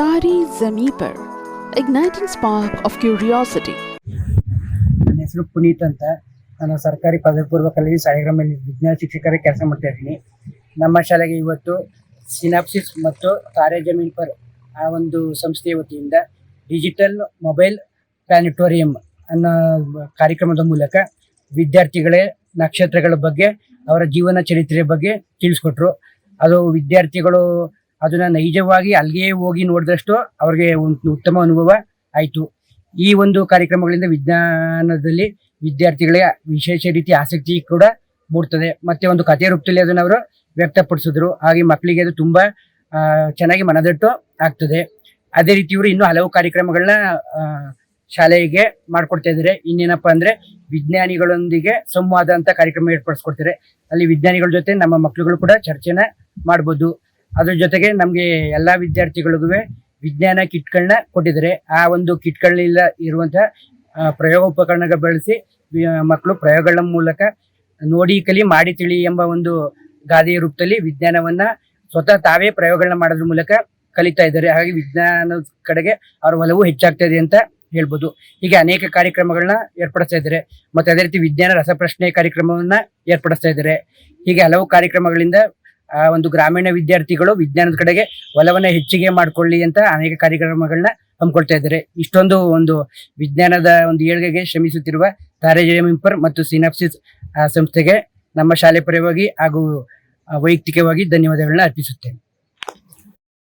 Tare Zameen par igniting spark of curiosity. ನನ್ನ ಹೆಸರು ಪುನೀತ್ ಅಂತ. ನಾನು ಸರ್ಕಾರಿ ಪದವಿ ಪೂರ್ವ ಕಾಲೇಜು ಸಾಯಿಗ್ರಾಮದಲ್ಲಿ ವಿಜ್ಞಾನ ಶಿಕ್ಷಕರಾಗಿ ಕೆಲಸ ಮಾಡ್ತಾ ಇದ್ದೀನಿ. ನಮ್ಮ ಶಾಲೆಗೆ ಇವತ್ತು ಸಿನಾಪ್ಸಿಸ್ ಮತ್ತು ತಾರೆ ಜಮೀನ್ ಪರ್ ಆ ಒಂದು ಸಂಸ್ಥೆಯ ವತಿಯಿಂದ ಡಿಜಿಟಲ್ ಮೊಬೈಲ್ ಪ್ಲಾನೆಟೋರಿಯಂ ಅನ್ನೋ ಕಾರ್ಯಕ್ರಮದ ಮೂಲಕ ವಿದ್ಯಾರ್ಥಿಗಳೇ ನಕ್ಷತ್ರಗಳ ಬಗ್ಗೆ ಅವರ ಜೀವನ ಚರಿತ್ರೆಯ ಬಗ್ಗೆ ತಿಳಿಸ್ಕೊಟ್ರು. ಅದು ವಿದ್ಯಾರ್ಥಿಗಳು ಅದನ್ನು ನೈಜವಾಗಿ ಅಲ್ಲಿಗೆ ಹೋಗಿ ನೋಡಿದಷ್ಟು ಅವ್ರಿಗೆ ಒಂದು ಉತ್ತಮ ಅನುಭವ ಆಯಿತು. ಈ ಒಂದು ಕಾರ್ಯಕ್ರಮಗಳಿಂದ ವಿಜ್ಞಾನದಲ್ಲಿ ವಿದ್ಯಾರ್ಥಿಗಳಿಗೆ ವಿಶೇಷ ರೀತಿಯ ಆಸಕ್ತಿ ಕೂಡ ಮೂಡ್ತದೆ. ಮತ್ತೆ ಒಂದು ಕಥೆಯ ರೂಪದಲ್ಲಿ ಅದನ್ನು ಅವರು ವ್ಯಕ್ತಪಡಿಸಿದ್ರು. ಹಾಗೆ ಮಕ್ಕಳಿಗೆ ಅದು ತುಂಬ ಚೆನ್ನಾಗಿ ಮನದಟ್ಟು ಆಗ್ತದೆ. ಅದೇ ರೀತಿ ಇವರು ಇನ್ನೂ ಹಲವು ಕಾರ್ಯಕ್ರಮಗಳನ್ನ ಶಾಲೆಗೆ ಮಾಡ್ಕೊಡ್ತಾ ಇದ್ದಾರೆ. ಇನ್ನೇನಪ್ಪ ಅಂದರೆ ವಿಜ್ಞಾನಿಗಳೊಂದಿಗೆ ಸಂವಾದ ಅಂತ ಕಾರ್ಯಕ್ರಮ ಏರ್ಪಡಿಸ್ಕೊಡ್ತಾರೆ. ಅಲ್ಲಿ ವಿಜ್ಞಾನಿಗಳ ಜೊತೆ ನಮ್ಮ ಮಕ್ಕಳುಗಳು ಕೂಡ ಚರ್ಚೆನ ಮಾಡ್ಬೋದು. ಅದ್ರ ಜೊತೆಗೆ ನಮಗೆ ಎಲ್ಲ ವಿದ್ಯಾರ್ಥಿಗಳಿಗೂ ವಿಜ್ಞಾನ ಕಿಟ್ಗಳನ್ನ ಕೊಟ್ಟಿದ್ದಾರೆ. ಆ ಒಂದು ಕಿಟ್ಗಳಿಂದ ಇರುವಂತಹ ಪ್ರಯೋಗ ಉಪಕರಣಗಳ ಬಳಸಿ ಮಕ್ಕಳು ಪ್ರಯೋಗಗಳ ಮೂಲಕ ನೋಡಿ ಕಲಿ ಮಾಡಿ ತಿಳಿ ಎಂಬ ಒಂದು ಗಾದೆಯ ರೂಪದಲ್ಲಿ ವಿಜ್ಞಾನವನ್ನ ಸ್ವತಃ ತಾವೇ ಪ್ರಯೋಗಗಳನ್ನ ಮಾಡೋದ್ರ ಮೂಲಕ ಕಲಿತಾ ಇದ್ದಾರೆ. ಹಾಗೆ ವಿಜ್ಞಾನದ ಕಡೆಗೆ ಅವರ ಒಲವು ಹೆಚ್ಚಾಗ್ತಾ ಇದೆ ಅಂತ ಹೇಳ್ಬೋದು. ಹೀಗೆ ಅನೇಕ ಕಾರ್ಯಕ್ರಮಗಳನ್ನ ಏರ್ಪಡಿಸ್ತಾ ಇದ್ದಾರೆ. ಮತ್ತೆ ಅದೇ ರೀತಿ ವಿಜ್ಞಾನ ರಸಪ್ರಶ್ನೆ ಕಾರ್ಯಕ್ರಮವನ್ನ ಏರ್ಪಡಿಸ್ತಾ ಇದ್ದಾರೆ. ಹೀಗೆ ಹಲವು ಕಾರ್ಯಕ್ರಮಗಳಿಂದ ಒಂದು ಗ್ರಾಮೀಣ ವಿದ್ಯಾರ್ಥಿಗಳು ವಿಜ್ಞಾನದ ಕಡೆಗೆ ಒಲವನ್ನ ಹೆಚ್ಚಿಗೆ ಮಾಡ್ಕೊಳ್ಳಿ ಅಂತ ಅನೇಕ ಕಾರ್ಯಕ್ರಮಗಳನ್ನ ಹಮ್ಮಿಕೊಳ್ತಾ ಇದ್ದಾರೆ. ಇಷ್ಟೊಂದು ಒಂದು ವಿಜ್ಞಾನದ ಒಂದು ಏಳ್ಗೆಗೆ ಶ್ರಮಿಸುತ್ತಿರುವ ತಾರೆ ಜಮೀನ್ ಪರ್ ಮತ್ತು ಸಿನಾಪ್ಸಿಸ್ ಸಂಸ್ಥೆಗೆ ನಮ್ಮ ಶಾಲೆ ಪರವಾಗಿ ಹಾಗೂ ವೈಯಕ್ತಿಕವಾಗಿ ಧನ್ಯವಾದಗಳನ್ನ ಅರ್ಪಿಸುತ್ತೇನೆ.